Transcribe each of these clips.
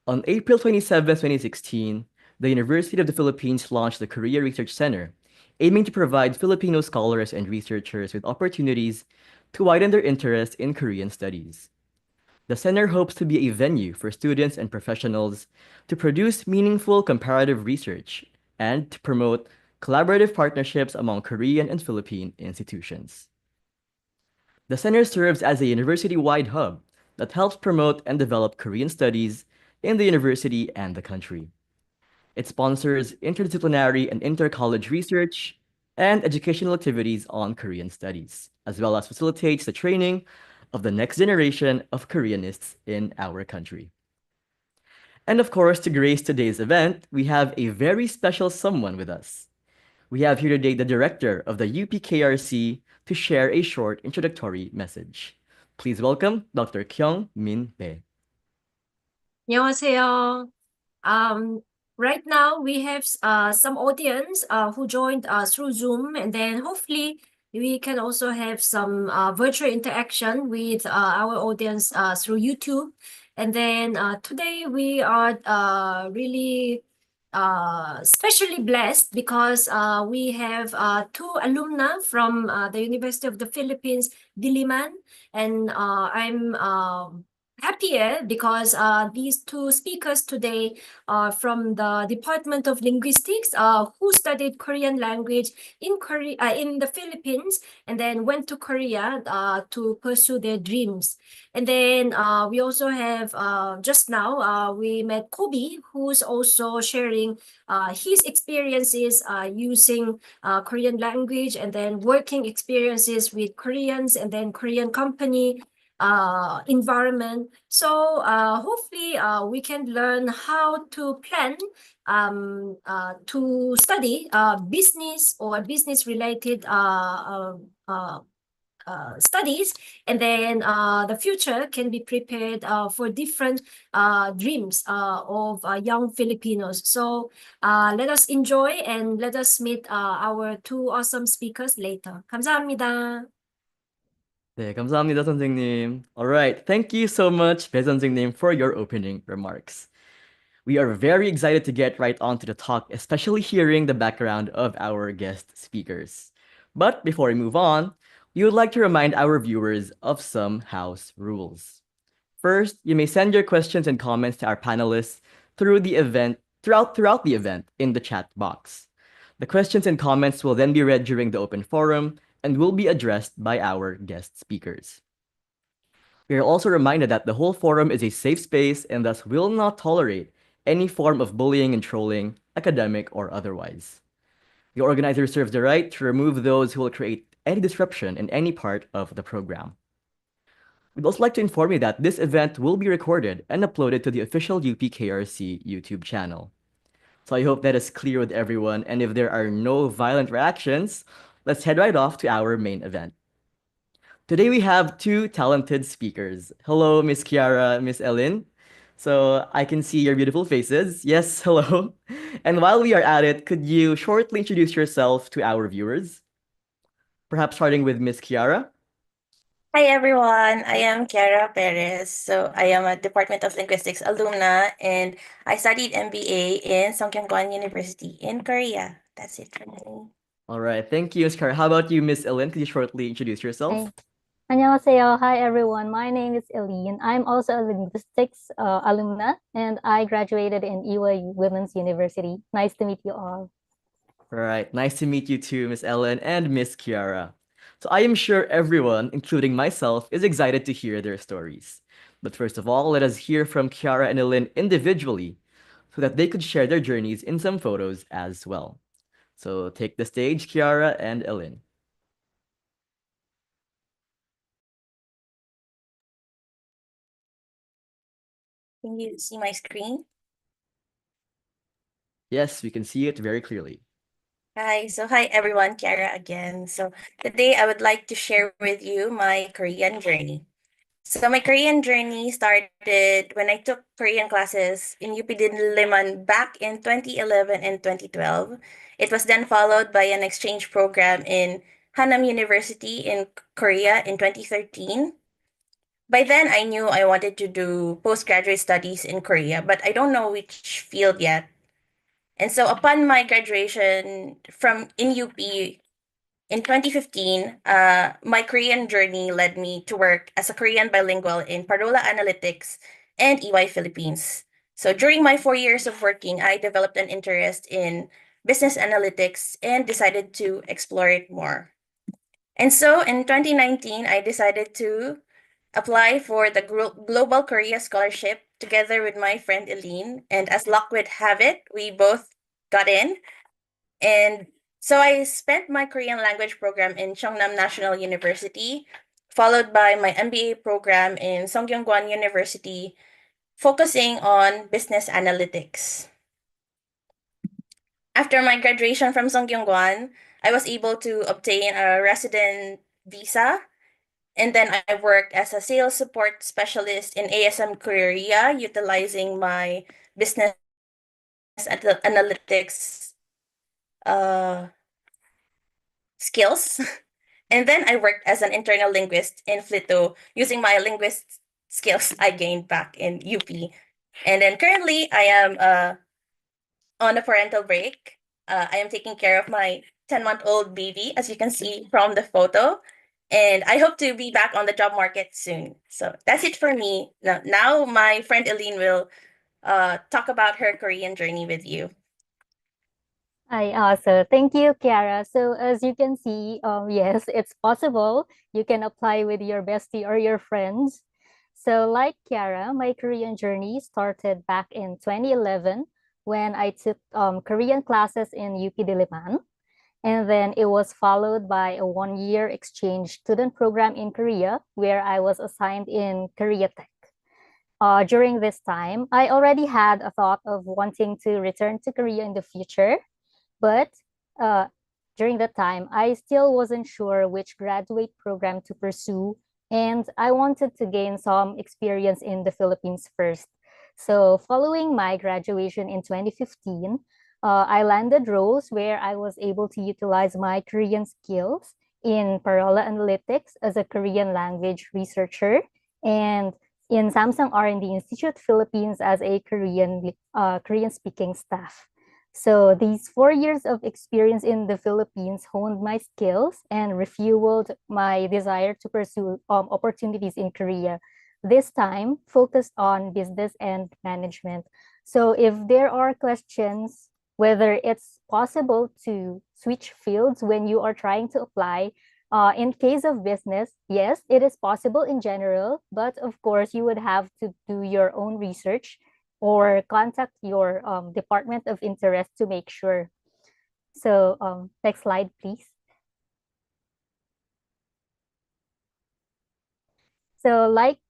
On April 27, 2016, the University of the Philippines launched the Korea Research Center, aiming to provide Filipino scholars and researchers with opportunities to widen their interest in Korean studies. The center hopes to be a venue for students and professionals to produce meaningful comparative research and to promote collaborative partnerships among Korean and Philippine institutions. The center serves as a university-wide hub that helps promote and develop Korean studies in the university and the country. It sponsors interdisciplinary and inter-college research and educational activities on Korean studies, as well as facilitates the training of the next generation of Koreanists in our country. And of course, to grace today's event, we have a very special someone with us. We have here today the director of the UPKRC to share a short introductory message. Please welcome Dr. Kyung Min Bae. 안녕하세요. Right now we have some audience who joined through Zoom, and then hopefully we can also have some virtual interaction with our audience through YouTube. And then today we are really especially blessed because we have two alumna from the University of the Philippines, Diliman, and I'm happier because these two speakers today are from the Department of Linguistics who studied Korean language in the Philippines and then went to Korea to pursue their dreams. And then we also have just now we met Kobe, who's also sharing his experiences using Korean language and then working experiences with Koreans and then Korean company environment. So hopefully we can learn how to plan to study business or business related studies, and then the future can be prepared for different dreams of young Filipinos. So let us enjoy and let us meet our two awesome speakers later. 감사합니다. 네, 감사합니다, 선생님. All right, thank you so much, 배 선생님, for your opening remarks. We are very excited to get right on to the talk, especially hearing the background of our guest speakers. But before we move on, we would like to remind our viewers of some house rules. First, you may send your questions and comments to our panelists throughout the event in the chat box. The questions and comments will then be read during the open forum and will be addressed by our guest speakers. We are also reminded that the whole forum is a safe space and thus will not tolerate any form of bullying and trolling, academic or otherwise. The organizer reserves the right to remove those who will create any disruption in any part of the program. We'd also like to inform you that this event will be recorded and uploaded to the official UPKRC YouTube channel. So I hope that is clear with everyone, and if there are no violent reactions, let's head right off to our main event. Today we have two talented speakers. Hello, Miss Chiara, Miss Ellyn. So I can see your beautiful faces. Yes, hello. And while we are at it, could you shortly introduce yourself to our viewers? Perhaps starting with Miss Chiara. Hi everyone, I am Chiara Perez. So I am a Department of Linguistics alumna and I studied MBA in Sungkyungkwan University in Korea. That's it for me. All right, thank you, Miss Chiara. How about you, Miss Ellyn? Could you shortly introduce yourself? Hey. 안녕하세요. Hi everyone. My name is Ellyn. I'm also a linguistics alumna and I graduated in Ewha Women's University. Nice to meet you all. All right, nice to meet you too, Miss Ellyn and Miss Chiara. So I am sure everyone, including myself, is excited to hear their stories. But first of all, let us hear from Chiara and Ellyn individually so that they could share their journeys in some photos as well. So take the stage, Chiara and Ellyn. Can you see my screen? Yes, we can see it very clearly. Hi everyone, Chiara again. So today I would like to share with you my Korean journey. So my Korean journey started when I took Korean classes in UP Diliman back in 2011 and 2012. It was then followed by an exchange program in Hanam University in Korea in 2013. By then, I knew I wanted to do postgraduate studies in Korea, but I don't know which field yet. And so upon my graduation from in UP in 2015, my Korean journey led me to work as a Korean bilingual in Parola Analytics and EY Philippines. So during my 4 years of working, I developed an interest in business analytics and decided to explore it more. And so in 2019, I decided to apply for the Global Korea Scholarship together with my friend Ellyn. And as luck would have it, we both got in. And so I spent my Korean language program in Cheongnam National University, followed by my MBA program in Sungkyungkwan University, focusing on business analytics. After my graduation from Sungkyungkwan, I was able to obtain a resident visa. And then I worked as a sales support specialist in ASM Korea, utilizing my business analytics skills. And then I worked as an internal linguist in Flito, using my linguist skills I gained back in UP. And then currently I am on a parental break. I am taking care of my 10-month-old baby, as you can see from the photo. And I hope to be back on the job market soon. So that's it for me. Now my friend Ellyn will talk about her Korean journey with you. Hi, so thank you, Chiara. So as you can see, yes, it's possible. You can apply with your bestie or your friends. So like Chiara, my Korean journey started back in 2011 when I took Korean classes in UP Diliman. And then it was followed by a 1-year exchange student program in Korea where I was assigned in Korea Tech. During this time, I already had a thought of wanting to return to Korea in the future. But during that time, I still wasn't sure which graduate program to pursue, and I wanted to gain some experience in the Philippines first. So following my graduation in 2015, I landed roles where I was able to utilize my Korean skills in Parola Analytics as a Korean language researcher and in Samsung R&D Institute Philippines as a Korean speaking staff. So these 4 years of experience in the Philippines honed my skills and refueled my desire to pursue opportunities in Korea. This time focused on business and management. So if there are questions whether it's possible to switch fields when you are trying to apply, in case of business, yes, it is possible in general, but of course you would have to do your own research or contact your department of interest to make sure. So next slide, please. So like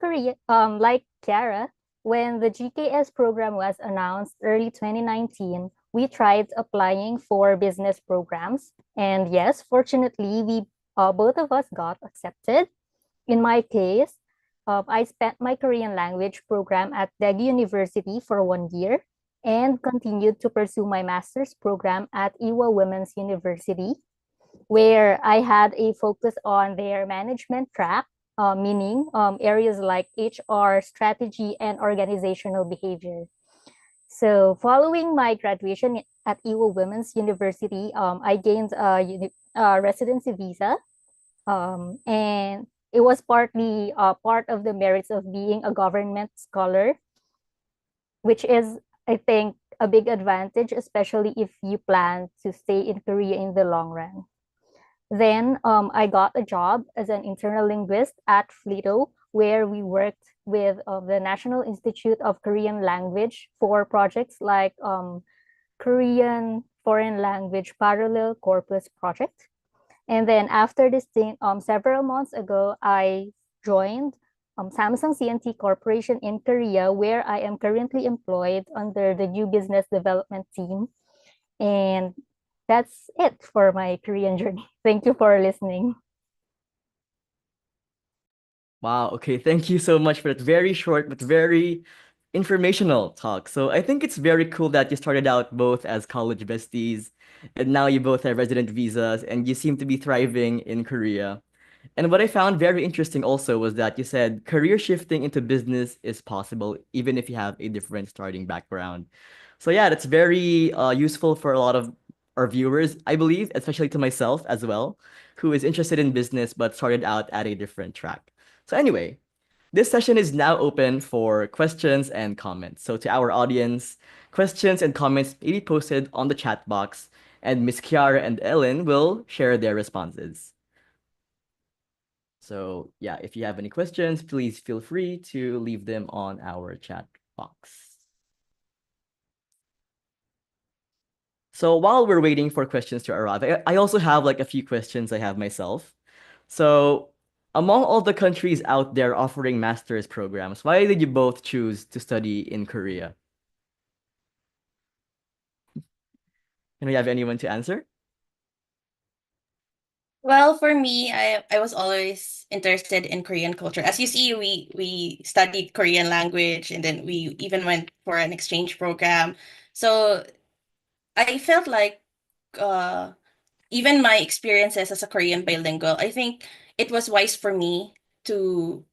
Chiara, when the GKS program was announced early 2019, we tried applying for business programs. And yes, fortunately, we both of us got accepted. In my case, I spent my Korean language program at Daegu University for 1 year and continued to pursue my master's program at Ewha Women's University, where I had a focus on their management track, meaning areas like HR, strategy, and organizational behavior. So following my graduation at Ewha Women's University, I gained a residency visa, and it was partly part of the merits of being a government scholar, which is, I think, a big advantage, especially if you plan to stay in Korea in the long run. Then I got a job as an internal linguist at Flito, where we worked with the National Institute of Korean Language for projects like Korean Foreign Language Parallel Corpus Project. And then after this thing, several months ago, I joined Samsung C&T Corporation in Korea, where I am currently employed under the new business development team. And that's it for my Korean journey. Thank you for listening. Wow, okay, thank you so much for that very short but very informational talk. So I think it's very cool that you started out both as college besties and now you both have resident visas and you seem to be thriving in Korea. And what I found very interesting also was that you said career shifting into business is possible even if you have a different starting background. So yeah, that's very useful for a lot of our viewers, I believe, especially to myself as well, who is interested in business but started out at a different track. So anyway, this session is now open for questions and comments. So to our audience, questions and comments may be posted on the chat box, and Miss Chiara and Ellyn will share their responses. So yeah, if you have any questions, please feel free to leave them on our chat box. So while we're waiting for questions to arrive, I also have like a few questions I have myself. So among all the countries out there offering master's programs, why did you both choose to study in Korea? Can we have anyone to answer? Well, for me, I was always interested in Korean culture. As you see, we studied Korean language and then we even went for an exchange program. So I felt like uh even my experiences as a Korean bilingual, I think it was wise for me to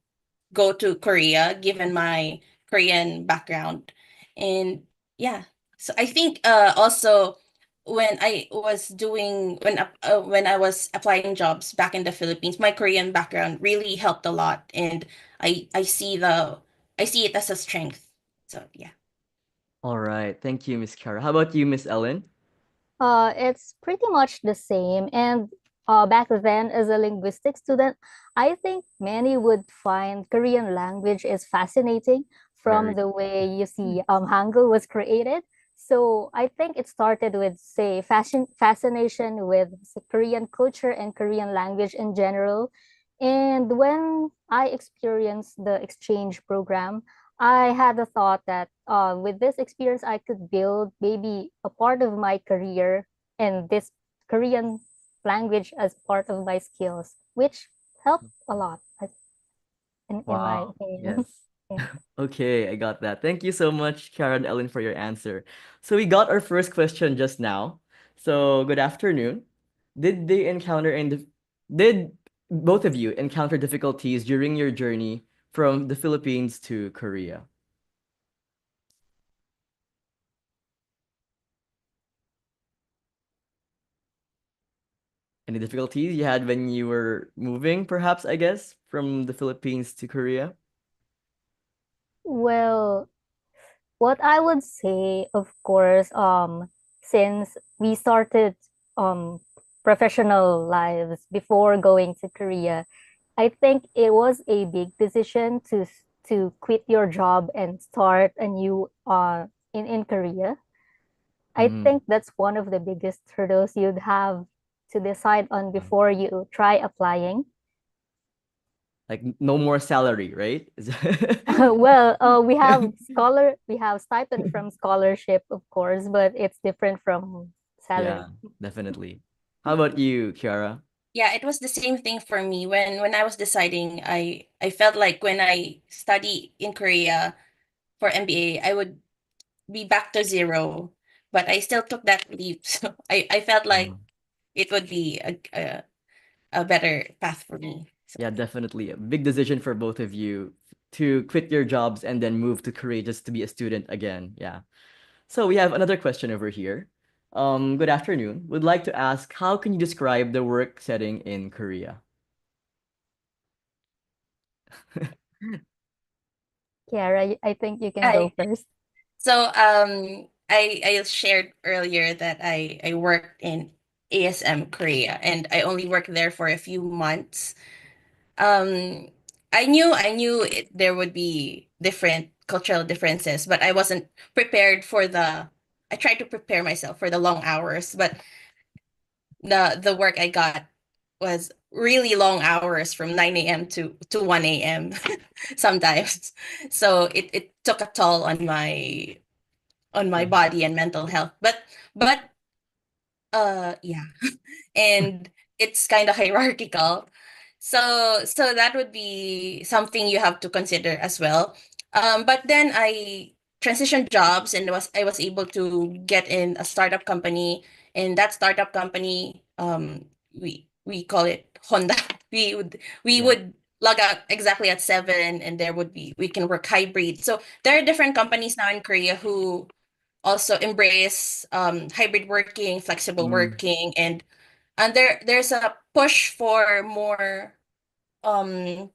go to Korea given my Korean background. And yeah, so I think also when I was doing when I was applying jobs back in the Philippines, my Korean background really helped a lot, and I see I see it as a strength. So yeah. All right, thank you, Miss Chiara. How about you, Miss Ellyn? It's pretty much the same. And back then, as a linguistic student, I think many would find Korean language is fascinating Very. from the way you see Hangul was created. So I think it started with, say, fascination with Korean culture and Korean language in general. And when I experienced the exchange program, I had a thought that with this experience, I could build maybe a part of my career and this Korean language as part of my skills, which helped a lot, in my Wow. opinion. Yes. Yeah. Okay, I got that. Thank you so much, Chiara and Ellyn, for your answer. So we got our first question just now. So good afternoon. Did they encounter and did both of you encounter difficulties during your journey from the Philippines to Korea? Any difficulties you had when you were moving, perhaps, I guess, from the Philippines to Korea? Well, what I would say, of course, since we started um professional lives before going to Korea, I think it was a big decision to quit your job and start a new in Korea. I Mm, think that's one of the biggest hurdles you'd have to decide on yeah. before you try applying. Like no more salary, right? Well, we have stipend from scholarship, of course, but it's different from salary. Yeah, definitely. How about you, Kiara? Yeah, it was the same thing for me when I was deciding. I felt like when I study in Korea for MBA, I would be back to zero, but I still took that leap. So I felt like Mm. it would be a better path for me. So Yeah, definitely. A big decision for both of you to quit your jobs and then move to Korea just to be a student again. Yeah. So we have another question over here. Good afternoon. Would like to ask, how can you describe the work setting in Korea? Kiara, I think you can go I first. so I shared earlier that I worked in ASM Korea and I only worked there for a few months. Um I knew there would be different cultural differences, but I wasn't prepared for the I tried to prepare myself for the long hours, but the work I got was really long hours from 9 a.m. to 1 a.m. sometimes. So it took a toll on my Mhm. body and mental health. But yeah. And it's kind of hierarchical. So that would be something you have to consider as well. But then I transitioned jobs and I was able to get in a startup company. And that startup company, we call it Honda we Yeah. would log out exactly at 7, and we can work hybrid. So there are different companies now in Korea who also embrace hybrid working, flexible Mm, working, and there's a push um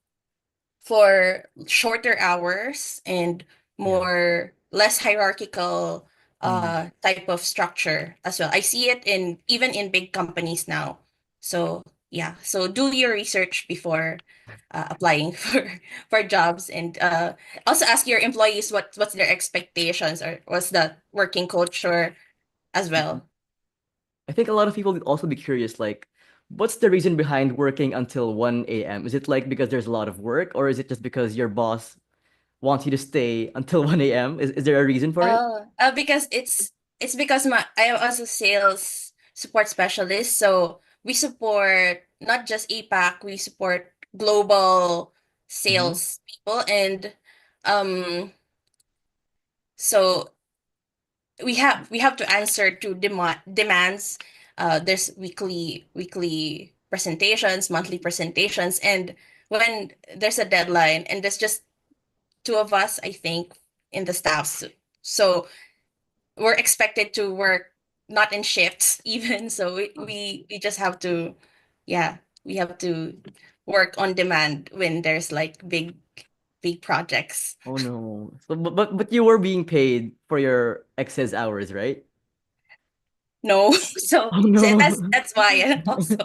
for shorter hours and yeah. less hierarchical Mm. type of structure as well. I see it in even in big companies now. So yeah, so do your research before applying for jobs, and also ask your employees what's their expectations, or what's the working culture as Mhm. well. I think a lot of people would also be curious, like, what's the reason behind working until 1 a.m.? Is it like because there's a lot of work, or is it just because your boss wants you to stay until 1 a.m.? Is there a reason for it? Oh, because it's because I am also sales support specialist, so we support not just APAC, we support global Mm-hmm. sales people, and um so we have to answer to demands. There's weekly presentations, monthly presentations, and when there's a deadline, and there's just two of us, I think, in the staffs. So we're expected to work not in shifts even, so we just have to, yeah, we have to work on demand when there's like big projects. Oh no. So, but you were being paid for your excess hours, right? No, so Oh no. that's why also.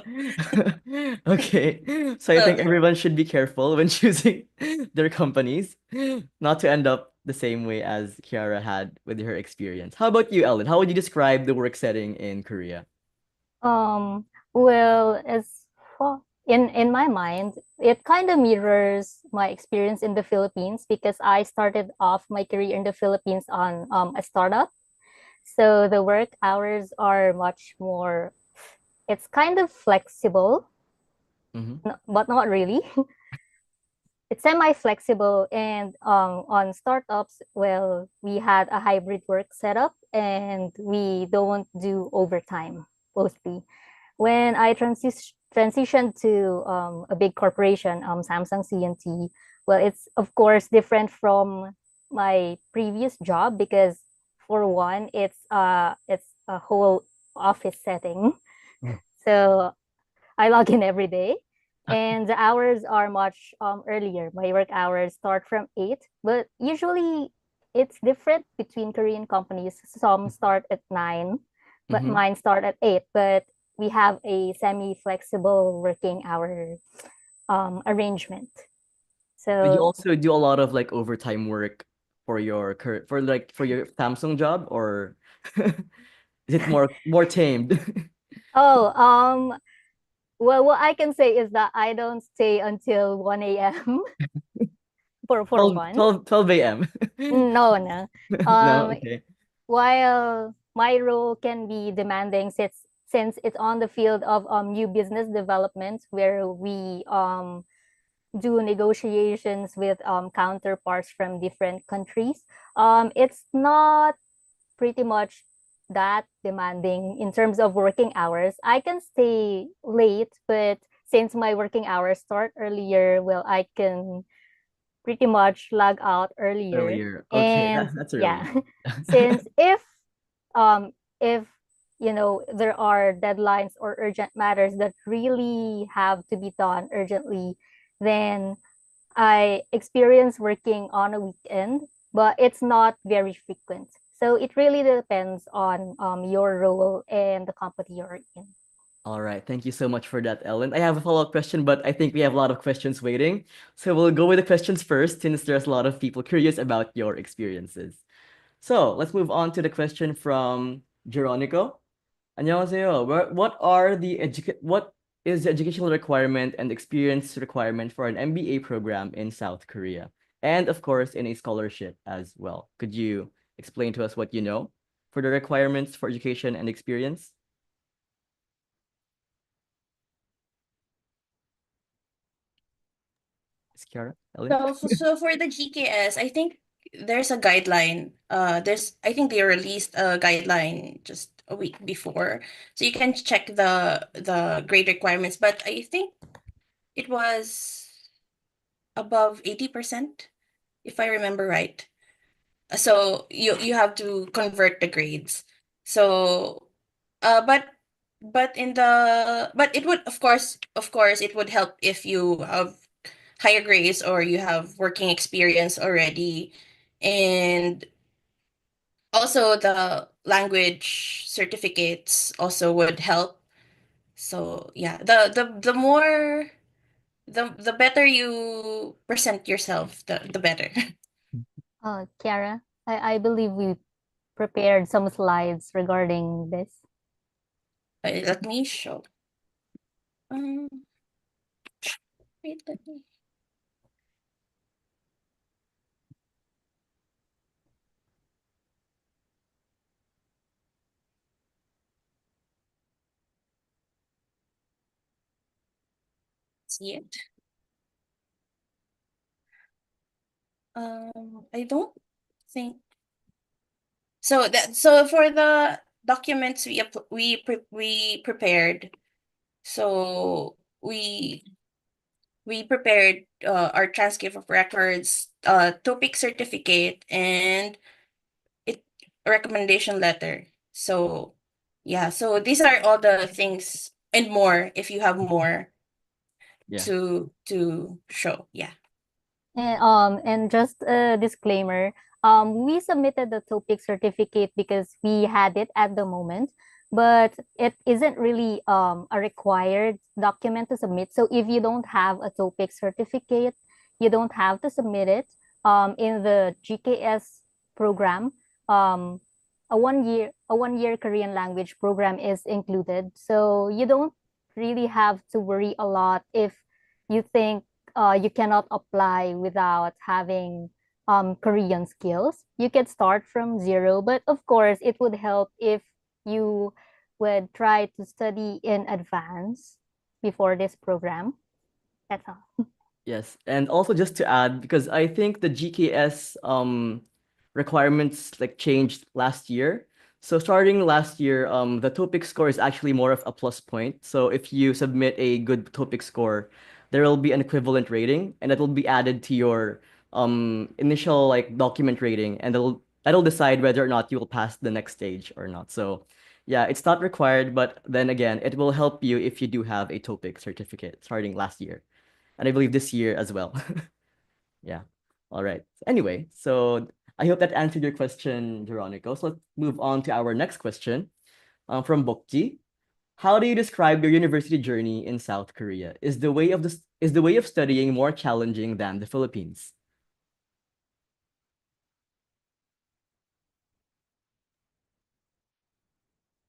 Okay. So I So think everyone should be careful when choosing their companies, not to end up the same way as Kiara had with her experience. How about you, Ellen? How would you describe the work setting in Korea? Um, well, as for in my mind, it kind of mirrors my experience in the Philippines because I started off my career in the Philippines on a startup. So the work hours are much more, it's kind of flexible, Mm-hmm. but not really. It's semi-flexible, and on startups, well, we had a hybrid work setup and we don't do overtime mostly. When I transitioned to a big corporation, Samsung CNT, well, it's of course different from my previous job because for one, it's a whole office setting. Mm. So I log in every day, and the hours are much earlier. My work hours start from 8, but usually it's different between Korean companies. Some start at 9, but Mm-hmm. mine start at 8. But we have a semi-flexible working hour arrangement. But you So, also do a lot of like overtime work for your for your Samsung job, or is it more tamed? oh, well, what I can say is that I don't stay until 1 a.m. for 12, one. 12, 12 a.m. No, no. No, Um, okay. while my role can be demanding since it's on the field of new business development where we do negotiations with counterparts from different countries, it's not pretty much that demanding in terms of working hours. I can stay late, but since my working hours start earlier, well, I can pretty much log out earlier. Earlier. Okay, And that's yeah, early. since if there are deadlines or urgent matters that really have to be done urgently, then I experience working on a weekend, but it's not very frequent. So it really depends on your role and the company you're in. All right. Thank you so much for that, Ellen. I have a follow-up question, but I think we have a lot of questions waiting. So we'll go with the questions first, since there's a lot of people curious about your experiences. So let's move on to the question from Jeronico. 안녕하세요. What is the educational requirement and experience requirement for an MBA program in South Korea? And of course, in a scholarship as well. Could you explain to us what you know for the requirements for education and experience? Is Kiara? Ellen? So for the GKS, I think there's a guideline. I think they released a guideline just a week before, so you can check the grade requirements. But I think it was above 80%, if I remember right. So you have to convert the grades. So but in the but it would of course it would help if you have higher grades or you have working experience already. And also the language certificates also would help. So yeah, the more the better you present yourself, the better. Chiara, I believe we prepared some slides regarding this. Let me show. Um, wait, let me. See it. I don't think so. So for the documents we prepared. So we prepared our transcript of records, topic certificate, and it recommendation letter. So yeah, so these are all the things and more if you have more Yeah. to show. Yeah. And just a disclaimer, we submitted the topic certificate because we had it at the moment, but it isn't really a required document to submit. So if you don't have a topic certificate, you don't have to submit it. In the GKS program, a one year Korean language program is included. So you don't really have to worry a lot if you think you cannot apply without having Korean skills. You can start from zero, but of course, it would help if you would try to study in advance before this program. That's all. Yes, and also just to add, because I think the GKS requirements like changed last year. So starting last year, the TOPIK score is actually more of a plus point. So if you submit a good TOPIK score, there will be an equivalent rating, and that will be added to your initial like document rating, and that'll decide whether or not you will pass the next stage or not. So yeah, it's not required, but then again, it will help you if you do have a TOPIK certificate starting last year, and I believe this year as well. Yeah. All right. Anyway, so I hope that answered your question, Geronimo. So let's move on to our next question from Bokji. How do you describe your university journey in South Korea? Is the way of studying more challenging than the Philippines?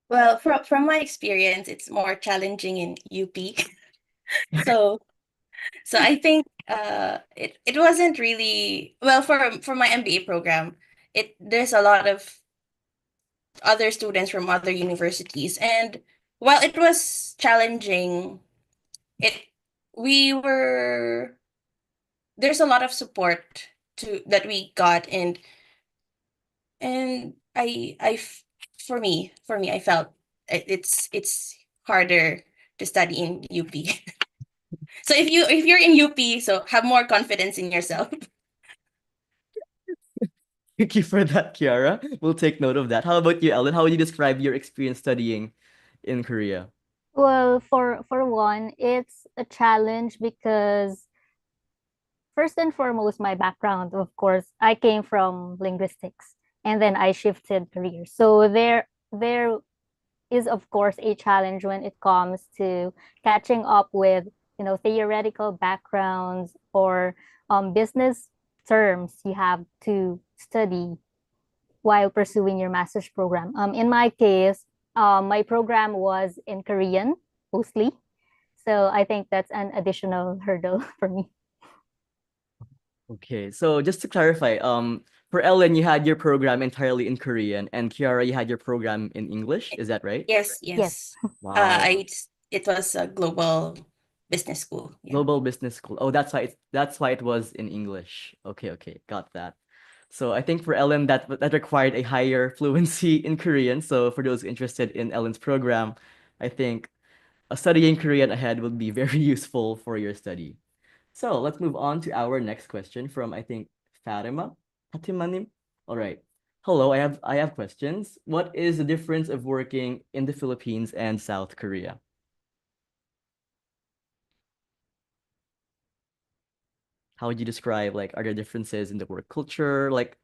Well, from my experience, it's more challenging in UP. So I think it wasn't really well for my MBA program. There's a lot of other students from other universities, and while it was challenging, it we were there's a lot of support to that we got. And for me I felt it's harder to study in UP. So if you're in UP, so have more confidence in yourself. Thank you for that, Chiara. We'll take note of that. How about you, Ellen? How would you describe your experience studying in Korea? Well, for one, it's a challenge because first and foremost, my background, of course, I came from linguistics and then I shifted careers. So there is of course a challenge when it comes to catching up with theoretical backgrounds or business terms you have to study while pursuing your master's program. In my case, my program was in Korean mostly, so I think that's an additional hurdle for me. Okay, so just to clarify, for Ellen, you had your program entirely in Korean, and Chiara, you had your program in English. Is that right? Yes, Yes. yes. Wow. It was a global business school. Yeah. Global Business School. Oh, that's why it was in English. Okay, okay, got that. So I think for Ellen that required a higher fluency in Korean. So for those interested in Ellen's program, I think studying Korean ahead will be very useful for your study. So let's move on to our next question from, I think, Fatima. Fatimanim. All right. Hello, I have questions. What is the difference of working in the Philippines and South Korea? How would you describe, like, are there differences in the work culture? Like,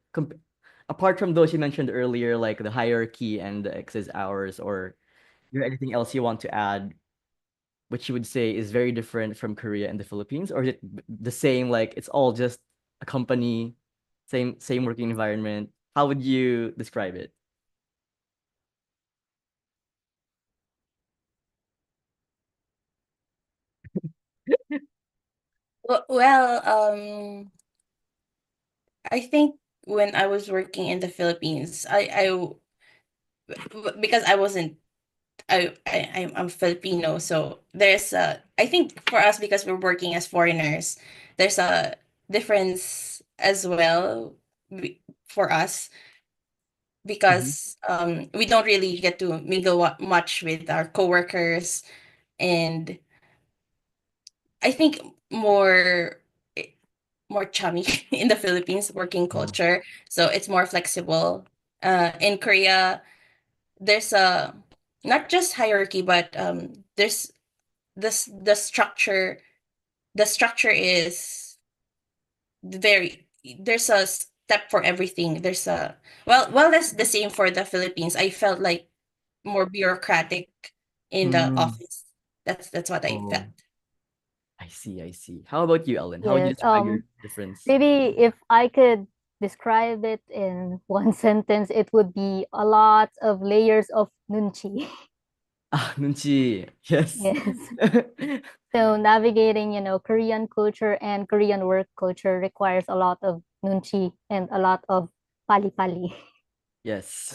apart from those you mentioned earlier, like the hierarchy and the excess hours, or is there anything else you want to add, which you would say is very different from Korea and the Philippines? Or is it the same, like it's all just a company, same working environment? How would you describe it? Well, I think when I was working in the Philippines, because I wasn't I'm Filipino, so there's a I think for us because we're working as foreigners, there's a difference as well for us Mhm. because we don't really get to mingle much with our coworkers, and I think more eh, more chummy in the Philippines working Mm. culture, so it's more flexible. In Korea, there's a not just hierarchy, but there's this the structure is very there's a step for everything. There's a well that's the same for the Philippines. I felt like more bureaucratic in the Mm. office. That's what I felt. Oh, I see, I see. How about you, Ellen? How would you Yes. describe your difference? Maybe if I could describe it in one sentence, it would be a lot of layers of nunchi. Ah, nunchi. Yes. Yes. So navigating, Korean culture and Korean work culture requires a lot of nunchi and a lot of pali-pali. Yes.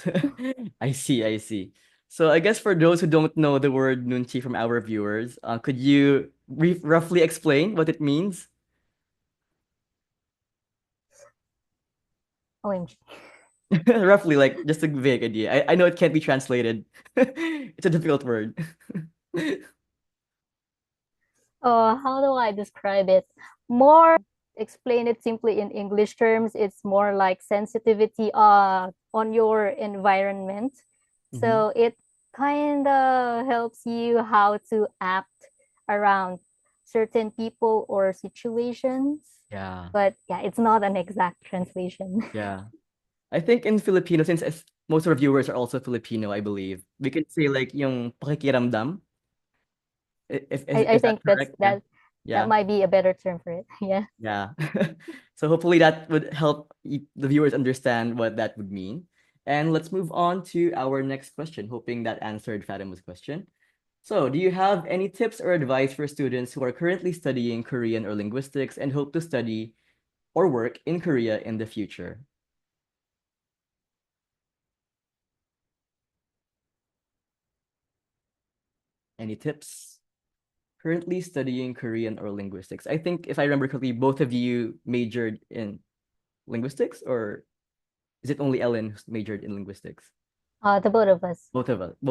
I see, I see. So I guess for those who don't know the word nunchi from our viewers, could you roughly explain what it means? OMG. Roughly, like just a vague idea. I know it can't be translated. It's a difficult word. How do I describe it? More explain it simply in English terms, it's more like sensitivity on your environment. Mhm. So it kind of helps you how to act around certain people or situations. Yeah, But yeah, it's not an exact translation. yeah. I think in Filipino, since most of our viewers are also Filipino, I believe, we could say like yung pakikiramdam, I if that's think correct. Yeah. that Yeah. might be a better term for it. Yeah. Yeah. So hopefully that would help the viewers understand what that would mean. And let's move on to our next question, hoping that answered Fatima's question. So, do you have any tips or advice for students who are currently studying Korean or linguistics and hope to study or work in Korea in the future? Any tips? Currently studying Korean or linguistics. I think if I remember correctly, both of you majored in linguistics, or is it only Ellen who's majored in linguistics? The both of us. Both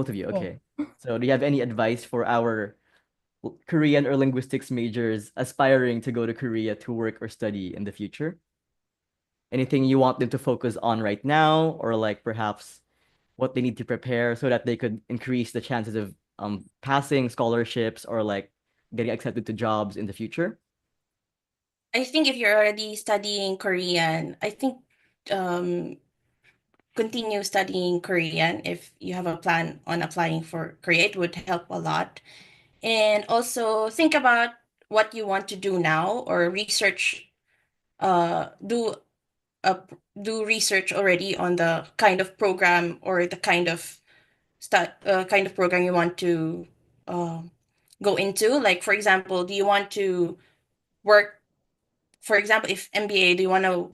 of you. Yeah. Okay. So, do you have any advice for our Korean or linguistics majors aspiring to go to Korea to work or study in the future? Anything you want them to focus on right now, or like perhaps what they need to prepare so that they could increase the chances of passing scholarships or like getting accepted to jobs in the future? I think if you're already studying Korean, I think um continue studying Korean if you have a plan on applying for Korea. It would help a lot. And also think about what you want to do now or research do do research already on the kind of program or the kind of program you want to uh, go into. Like for example, do you want to work, for example, if MBA, do you want to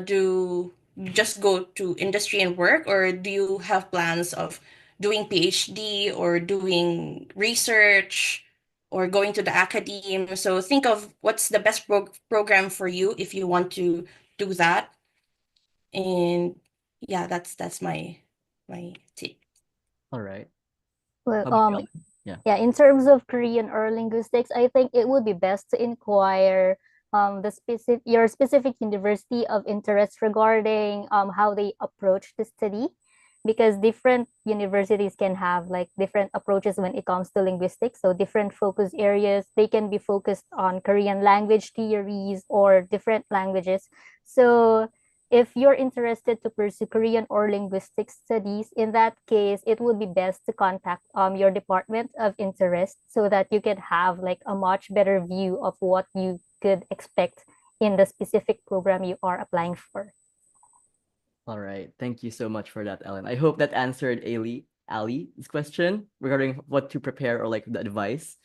do just go to industry and work, or do you have plans of doing PhD or doing research or going to the academe? So think of what's the best program for you if you want to do that. And yeah, that's my tip. All right. Well, How about you, Ellen? Yeah, in terms of Korean or linguistics, I think it would be best to inquire your specific university of interest regarding how they approach the study, because different universities can have like different approaches when it comes to linguistics. So different focus areas, they can be focused on Korean language theories or different languages. So if you're interested to pursue Korean or linguistic studies, in that case, it would be best to contact your department of interest so that you can have like a much better view of what you could expect in the specific program you are applying for. All right. Thank you so much for that, Ellen. I hope that answered Ali's question regarding what to prepare or like the advice.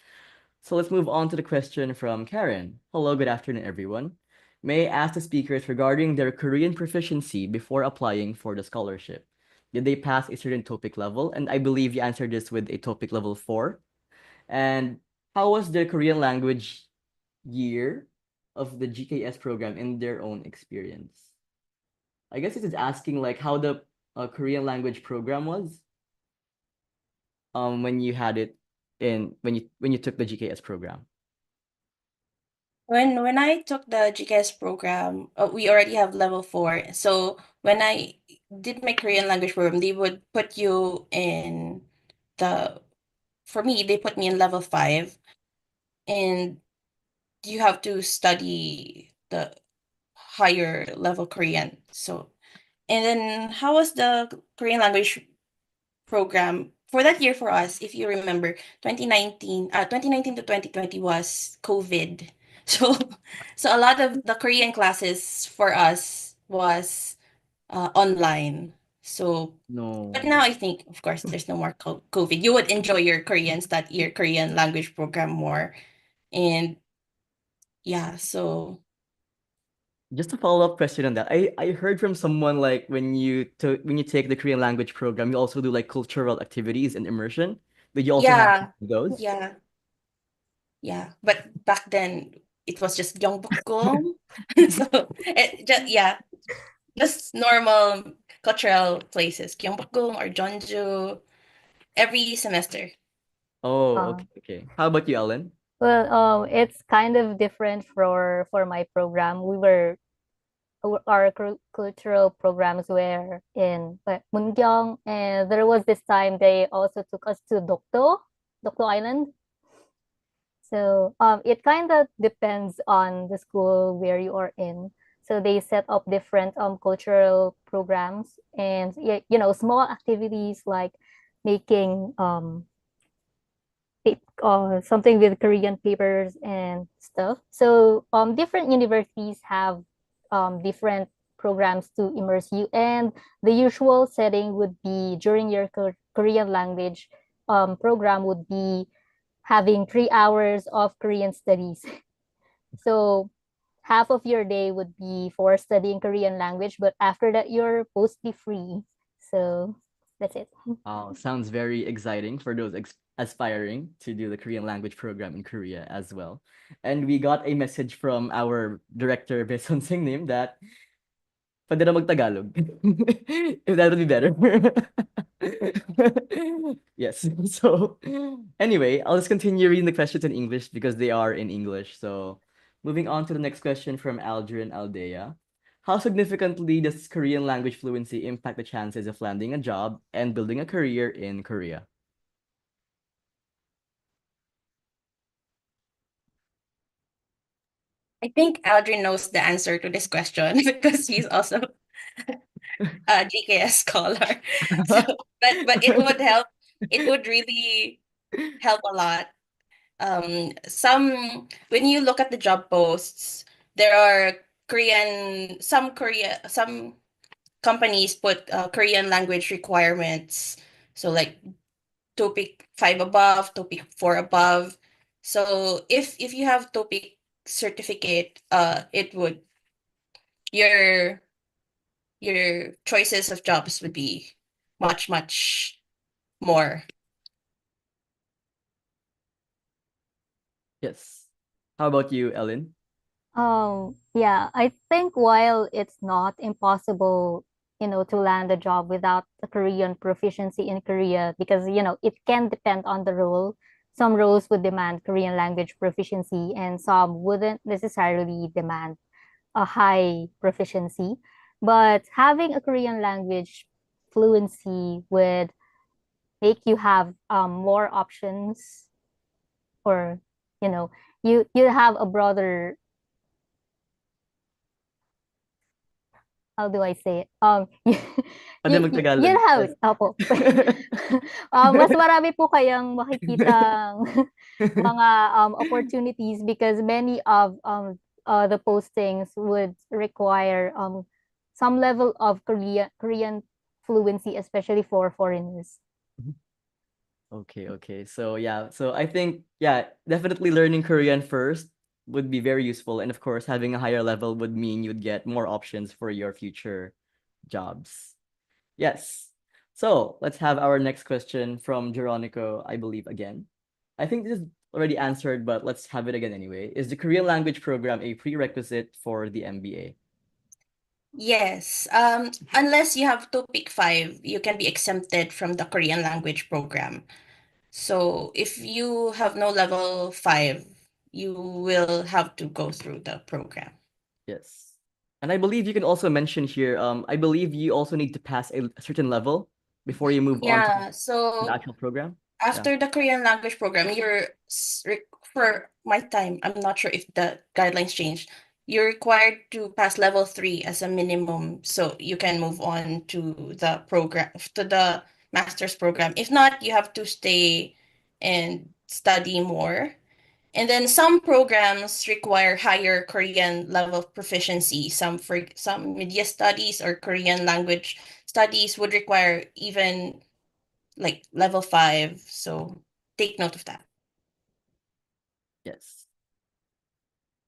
So let's move on to the question from Karen. Hello, good afternoon, everyone. May I ask the speakers regarding their Korean proficiency before applying for the scholarship? Did they pass a certain TOPIK level? And I believe you answered this with a TOPIK level 4. And how was their Korean language year of the GKS program in their own experience? I guess it is asking like how the Korean language program was when you had it in when you took the GKS program. When I took the GKS program, we already have level 4. So when I did my Korean language program, they would put you in the for me, they put me in level 5, and you have to study the higher level Korean. So, and then how was the Korean language program for that year for us? If you remember, 2019 to 2020 was COVID. So, so a lot of the Korean classes for us was online. So, but No. now I think, of course, there's no more COVID. You would enjoy your your Korean language program more. And yeah, so Just a follow-up question on that. I heard from someone like when you take the Korean language program, you also do like cultural activities and immersion. Did you also have yeah, those? yeah, yeah. But back then it was just Gyeongbokgung. So yeah, just normal cultural places, Gyeongbokgung or Jeonju every semester. Oh, Uh, okay, okay. How about you, Ellen? well, it's kind of different for my program. Our cultural programs were in Mungyong, and there was this time they also took us to Dokdo Island. So it kind of depends on the school where you are in. So they set up different cultural programs, and small activities like making something with Korean papers and stuff. So different universities have different programs to immerse you, and the usual setting would be during your Korean language program would be having 3 hours of Korean studies. So half of your day would be for studying Korean language, but after that you're mostly free. So that's it. Wow, sounds very exciting for those aspiring to do the Korean language program in Korea as well. And we got a message from our director, Beson Singnim, that pwede na mag-Tagalog. If that would be better. Yes. So anyway, I'll just continue reading the questions in English because they are in English. So moving on to the next question from Aldrin Aldea. How significantly does Korean language fluency impact the chances of landing a job and building a career in Korea? I think Aldrin knows the answer to this question because he's also a GKS scholar. So, but it would help. It would really help a lot. Some when you look at the job posts, there are some companies put Korean language requirements. So like TOPIK 5 above, TOPIK 4 above. So if you have TOPIK certificate, it would your your choices of jobs would be much more. Yes. How about you, Ellen? Yeah, I think while it's not impossible, to land a job without a Korean proficiency in Korea, because, it can depend on the role. some roles would demand Korean language proficiency, and some wouldn't necessarily demand a high proficiency. But having a Korean language fluency would make you have more options, or you have a broader, how do I say it? Pwede mag-Tagalog. You'll have, Yes. opo. Mas marami po kayang makikitang mga opportunities, because many of the postings would require some level of Korean fluency, especially for foreigners. Okay. So yeah, so I think definitely learning Korean first would be very useful, and of course, having a higher level would mean you'd get more options for your future jobs. Yes. So let's have our next question from Jeronico, I believe again. I think this is already answered, but let's have it again anyway. Is the Korean language program a prerequisite for the MBA? Yes. Unless you have TOPIK 5, you can be exempted from the Korean language program. So if you have no level 5, you will have to go through the program. Yes. And I believe you can also mention here, I believe you also need to pass a certain level before you move on to Yeah, the so actual program. after the Korean language program, for my time, I'm not sure if the guidelines changed. You're required to pass level 3 as a minimum, so you can move on to the program, to the master's program. If not, you have to stay and study more. And then some programs require higher Korean level of proficiency. For some media studies or Korean language studies would require even like level 5. So take note of that. Yes.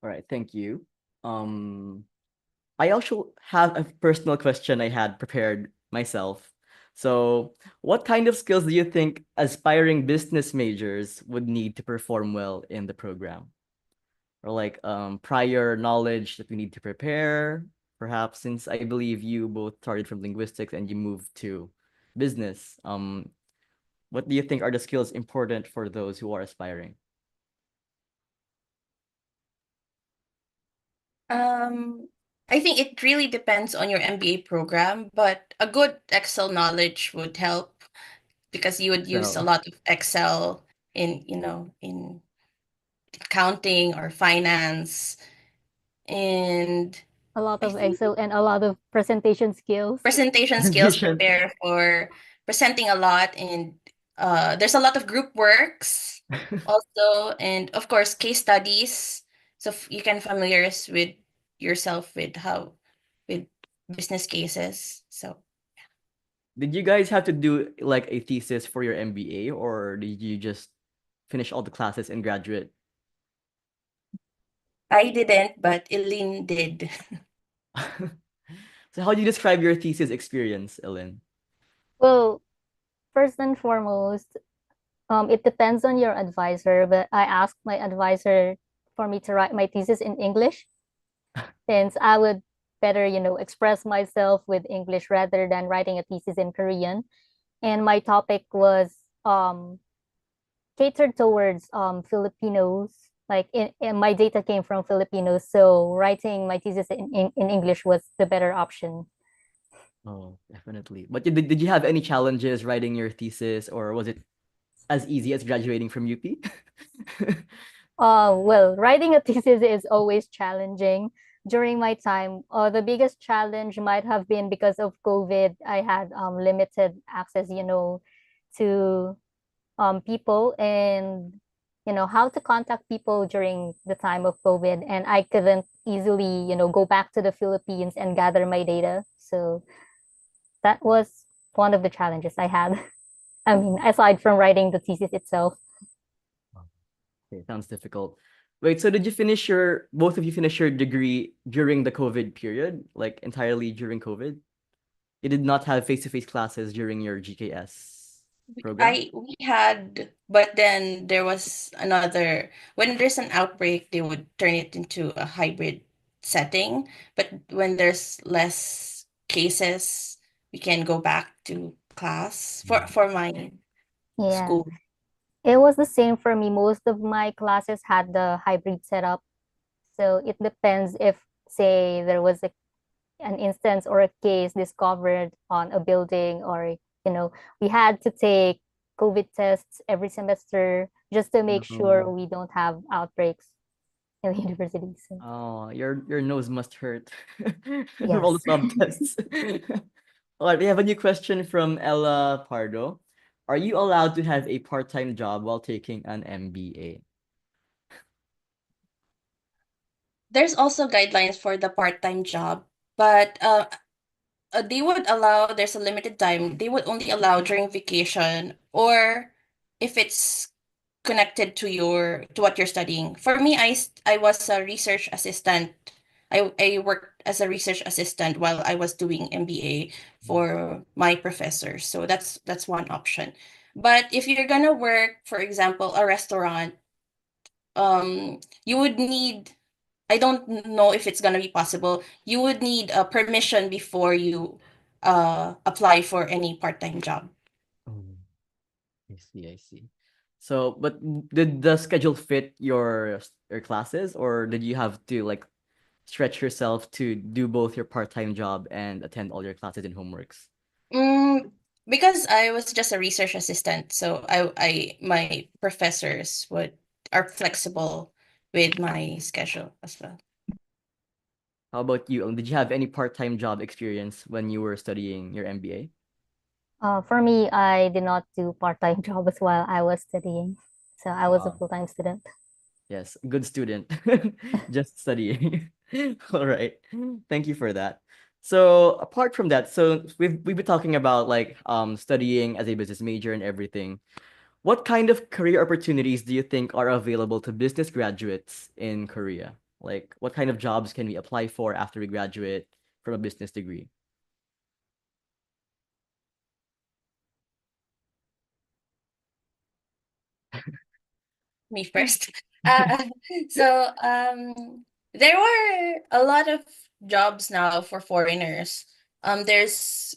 All right, thank you. I also have a personal question I had prepared myself. So, what kind of skills do you think aspiring business majors would need to perform well in the program? Or like prior knowledge that we need to prepare, perhaps, since I believe you both started from linguistics and you moved to business. What do you think are the skills important for those who are aspiring? I think it really depends on your MBA program, but a good Excel knowledge would help because you would use a So, lot of Excel in accounting or finance and A lot I of think Excel and a lot of presentation skills. presentation skills presentation. prepare for presenting a lot and there's a lot of group works also and of course case studies so you can familiarize with yourself with how with business cases. So Did you guys have to do like a thesis for your MBA, or did you just finish all the classes and graduate? I didn't, but Ellyn did. So how do you describe your thesis experience, Ellyn? Well, first and foremost, it depends on your advisor, but I asked my advisor for me to write my thesis in English, since I would better, express myself with English rather than writing a thesis in Korean. And my topic was catered towards Filipinos. Like my data came from Filipinos, so writing my thesis in English was the better option. Oh, definitely. But did you have any challenges writing your thesis, or was it as easy as graduating from UP? Well, writing a thesis is always challenging. During my time, the biggest challenge might have been because of COVID. I had limited access, to people, and how to contact people during the time of COVID. And I couldn't easily, go back to the Philippines and gather my data. So that was one of the challenges I had. I mean, aside from writing the thesis itself. Okay, sounds difficult. Wait, so did both of you finish your degree during the COVID period, like entirely during COVID? You did not have face-to-face classes during your GKS program? We had, but then there was another, when there's an outbreak, they would turn it into a hybrid setting. But when there's less cases, we can go back to class for my Yeah. school. It was the same for me. Most of my classes had the hybrid setup. So it depends if, say, there was an instance or a case discovered on a building, or, we had to take COVID tests every semester just to make sure No. we don't have outbreaks in the university. So, Oh, your nose must hurt from all the yes. swab tests. All right, we have a new question from Ella Pardo. Are you allowed to have a part-time job while taking an MBA? There's also guidelines for the part-time job, but they would allow, there's a limited time. They would only allow during vacation, or if it's connected to what you're studying. For me, I was a research assistant. I worked as a research assistant while I was doing MBA for my professor. So that's one option. But if you're gonna work, for example, a restaurant, you would need, I don't know if it's gonna be possible. You would need a permission before you apply for any part-time job. Oh, I see, I see. So, but did the schedule fit your classes, or did you have to like stretch yourself to do both your part-time job and attend all your classes and homeworks? Mm, because I was just a research assistant, so my professors would are flexible with my schedule as well. How about you? Did you have any part-time job experience when you were studying your MBA? For me, I did not do part-time jobs while I was studying. So I was a Wow. full-time student. Yes, good student. Just studying. All right. Thank you for that. So apart from that, so we've been talking about like studying as a business major and everything. What kind of career opportunities do you think are available to business graduates in Korea? Like what kind of jobs can we apply for after we graduate from a business degree? Me first. Uh, so there were a lot of jobs now for foreigners. There's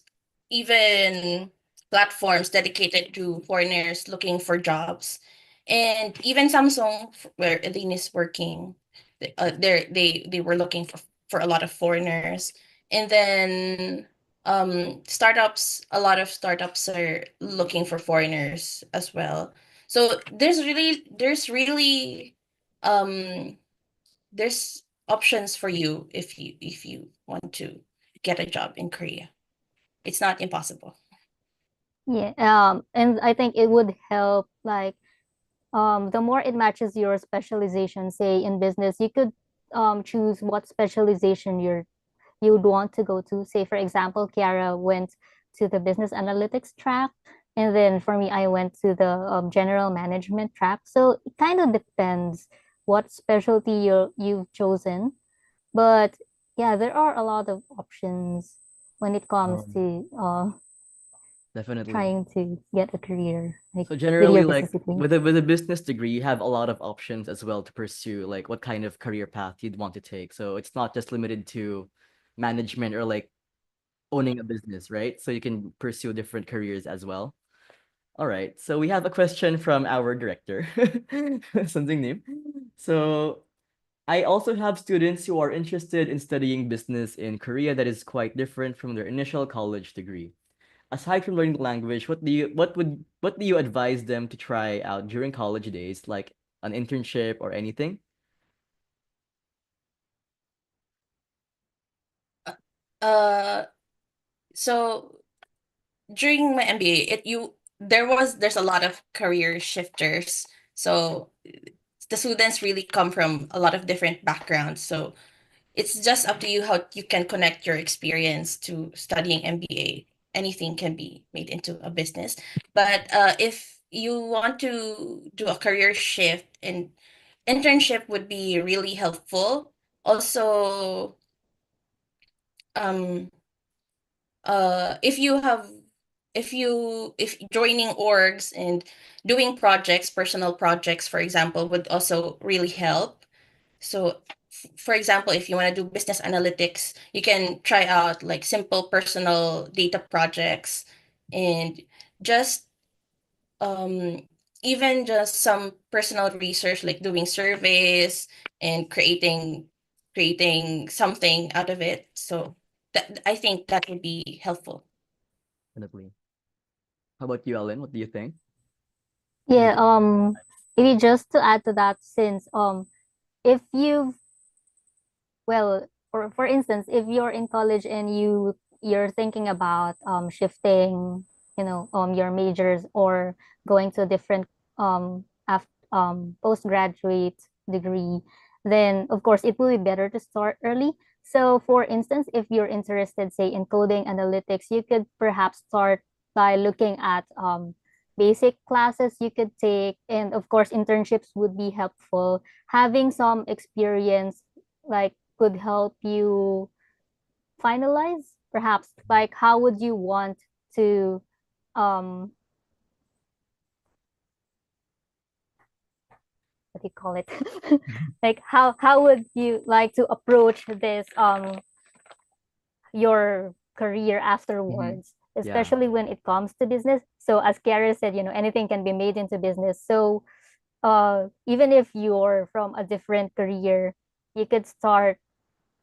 even platforms dedicated to foreigners looking for jobs, and even Samsung, where Ellyn is working, they were looking for a lot of foreigners, and then a lot of startups are looking for foreigners as well. So um there's options for you if you want to get a job in Korea. It's not impossible. Yeah. And I think it would help, like, the more it matches your specialization, say in business, you could choose what specialization you would want to go to. Say, for example, Chiara went to the business analytics track, and then for me, I went to the general management track. So it kind of depends what specialty you've chosen. But yeah, there are a lot of options when it comes Um, to Definitely. trying to get a career, like So with your generally, business like degree. with a business degree, you have a lot of options as well to pursue, like what kind of career path you'd want to take. So it's not just limited to management or like owning a business, right? So you can pursue different careers as well. All right. So we have a question from our director, something new. So I also have students who are interested in studying business in Korea that is quite different from their initial college degree. Aside from learning the language, what do you advise them to try out during college days, like an internship or anything? Uh so during my MBA, there's a lot of career shifters. So the students really come from a lot of different backgrounds. So it's just up to you how you can connect your experience to studying MBA. Anything can be made into a business. But if you want to do a career shift, and internship would be really helpful. Also, um, if you have if joining orgs and doing projects, personal projects, for example, would also really help. So, for example, if you want to do business analytics, you can try out like simple personal data projects, and just um, even just some personal research, like doing surveys and creating something out of it. So that I think that would be helpful. Definitely. How about you, Ellen? What do you think? Yeah, Anything? maybe just to add to that, since if you've well, for instance, if you're in college and you're thinking about shifting, your majors or going to a different postgraduate degree, then of course it will be better to start early. So for instance, if you're interested, say, in coding analytics, you could perhaps start by looking at basic classes you could take, and of course internships would be helpful. Having some experience like could help you finalize, perhaps, like how would you want to um what do you call it? Like how would you like to approach this your career Mm-hmm. afterwards, Yeah. especially when it comes to business? So as Chiara said, anything can be made into business. So even if you're from a different career, you could start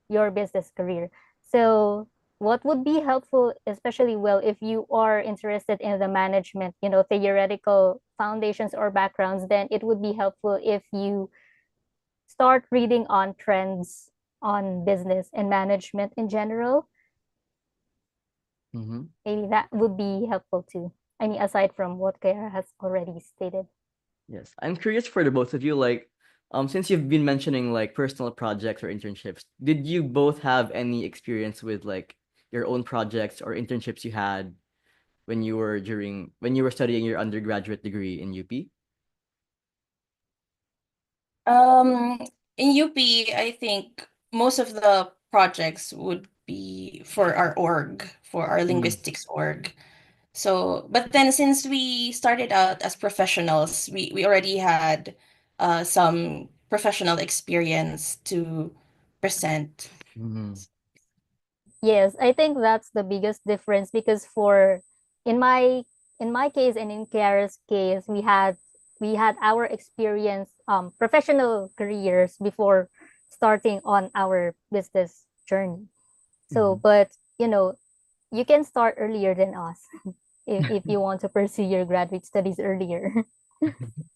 your business career. So what would be helpful, especially, well, if you are interested in the management, theoretical foundations or backgrounds, then it would be helpful if you start reading on trends on business and management in general. Mm-hmm. Maybe that would be helpful too. I mean, aside from what Kara has already stated. Yes. I'm curious for the both of you, like, since you've been mentioning like personal projects or internships, did you both have any experience with like your own projects or internships you had when you were studying your undergraduate degree in UP? Um, in UP, I think most of the projects would be for our org, for our Mm. linguistics org. So, but then since we started out as professionals, we already had some professional experience to present. Mm-hmm. Yes, I think that's the biggest difference, because in my in my case and in Kiara's case, we had our experience, professional careers before starting on our business journey. So, Mm-hmm. but you can start earlier than us if you want to pursue your graduate studies earlier.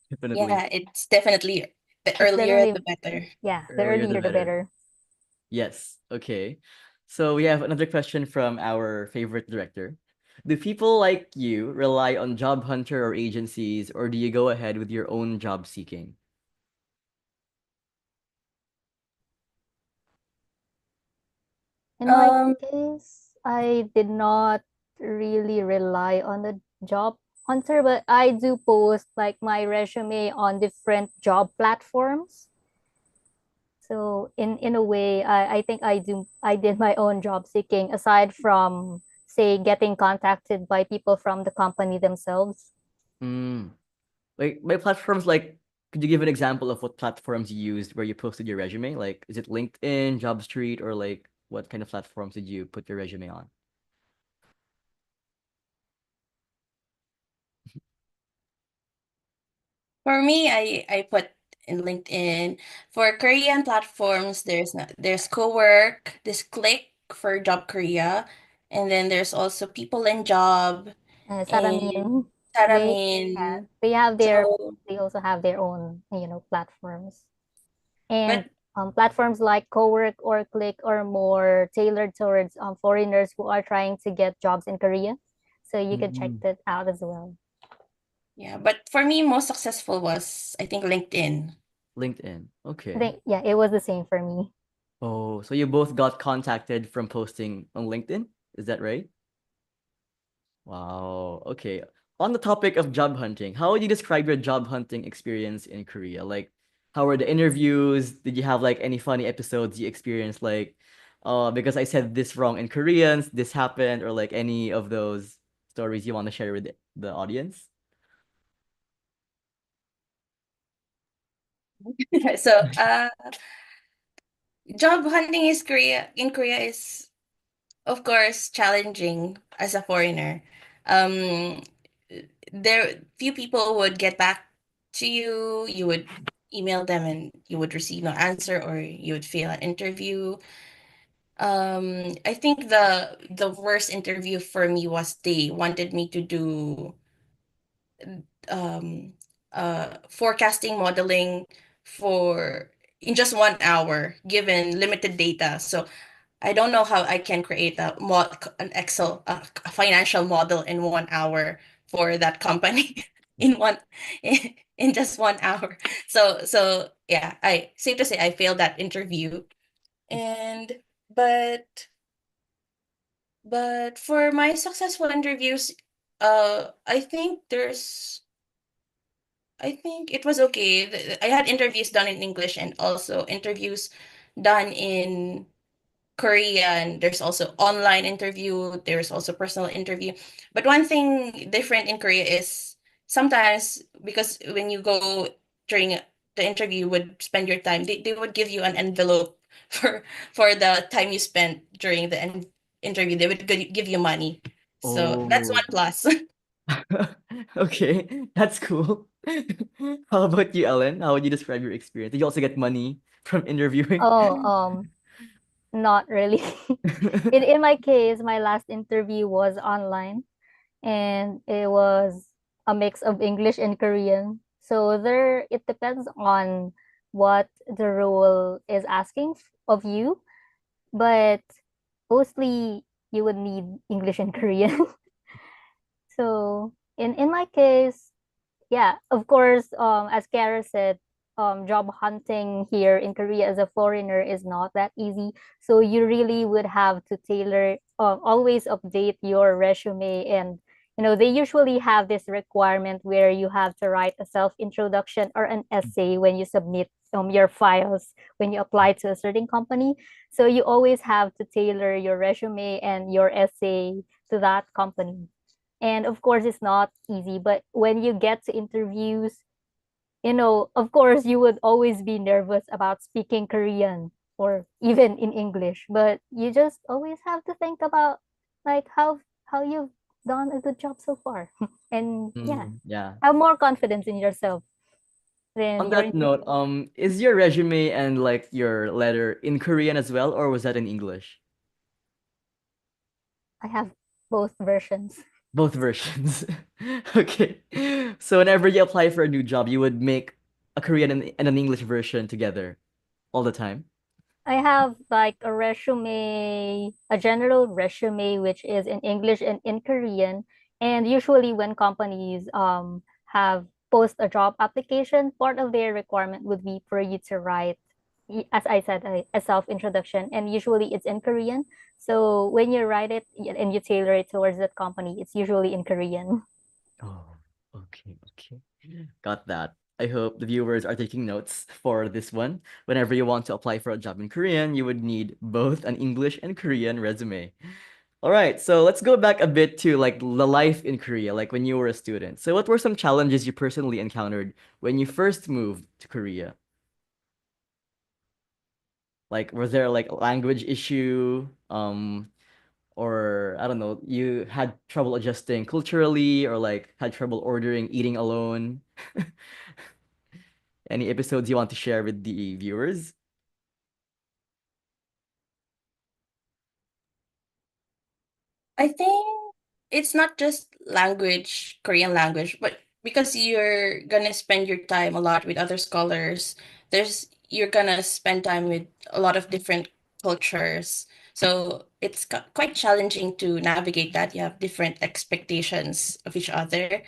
Definitely. Yeah, it's definitely the It's earlier definitely, the better. yeah, the Earlier the earlier the better. better. Yes. Okay. So we have another question from our favorite director. Do people like you rely on job hunter or agencies, or do you go ahead with your own job seeking? In my Um, case, I did not really rely on the job hunter, but I do post like my resume on different job platforms. So in a way, I think I did my own job seeking, aside from, say, getting contacted by people from the company themselves. Mm. Like by platforms, like could you give an example of what platforms you used where you posted your resume? Like is it LinkedIn, JobStreet, or like what kind of platforms did you put your resume on? for me, I put in LinkedIn. For Korean platforms, there's Cowork, there's Click for Job Korea, and then there's also People and Job and Saramin, they yeah, Saramin. they have their So, they also have their own, platforms. And but platforms like Cowork or Click are more tailored towards foreigners who are trying to get jobs in Korea. So you could check Mm, that out as well. yeah, but for me, most successful was I think LinkedIn. LinkedIn. I Okay. think, yeah, it was the same for me. Oh, so you both got contacted from posting on LinkedIn? Is that right? Wow. Okay. On the topic of job hunting, how would you describe your job hunting experience in Korea? Like, how were the interviews? Did you have like any funny episodes you experienced? Like, because I said this wrong in Koreans, this happened, or like any of those stories you want to share with the audience? So, job hunting in Korea is of course challenging as a foreigner. Um, there few people would get back to you, you would email them and you would receive no answer, or you would fail an interview. I think the worst interview for me was they wanted me to do um forecasting modeling for in just 1 hour given limited data. So I don't know how I can create an Excel a financial model in 1 hour for that company in one in just 1 hour. So yeah, I safe to say I failed that interview. And but for my successful interviews, I think it was okay. I had interviews done in English and also interviews done in Korean. There's also online interview. There's also personal interview. But one thing different in Korea is sometimes, because when you go during the interview, you would spend your time. They would give you an envelope for the time you spent during the interview. They would give you money. So that's Oh. one plus. Okay, that's cool. How about you, Ellen? How would you describe your experience? Did you also get money from interviewing? Oh, not really. In my case, my last interview was online, and it was a mix of English and Korean. So there, it depends on what the role is asking of you, but mostly you would need English and Korean. So in my case, yeah, of course, as Kara said, job hunting here in Korea as a foreigner is not that easy. So you really would have to tailor, always update your resume. And, they usually have this requirement where you have to write a self-introduction or an essay when you submit your files when you apply to a certain company. So you always have to tailor your resume and your essay to that company. And of course, it's not easy, but when you get to interviews, of course, you would always be nervous about speaking Korean or even in English, but you just always have to think about like how you've done a good job so far. And yeah, Yeah. have more confidence in yourself On than your that note, is your resume and like your letter in Korean as well, or was that in English? I have both versions. Both versions. Okay. So whenever you apply for a new job, you would make a Korean and an English version together all the time. I have like a resume, a general resume, which is in English and in Korean. And usually when companies have post a job application, part of their requirement would be for you to write, as I said, a self-introduction. And usually it's in Korean. So when you write it and you tailor it towards that company, it's usually in Korean. Oh, okay, okay. Got that. I hope the viewers are taking notes for this one. Whenever you want to apply for a job in Korean, you would need both an English and Korean resume. All right, so let's go back a bit to like the life in Korea, like when you were a student. So what were some challenges you personally encountered when you first moved to Korea? Like, was there like a language issue? Or I don't know, you had trouble adjusting culturally or like had trouble ordering, eating alone? Any episodes you want to share with the viewers? I think it's not just language, Korean language, but because you're gonna spend your time a lot with other scholars, you're gonna spend time with a lot of different cultures. So it's quite challenging to navigate that. You have different expectations of each other.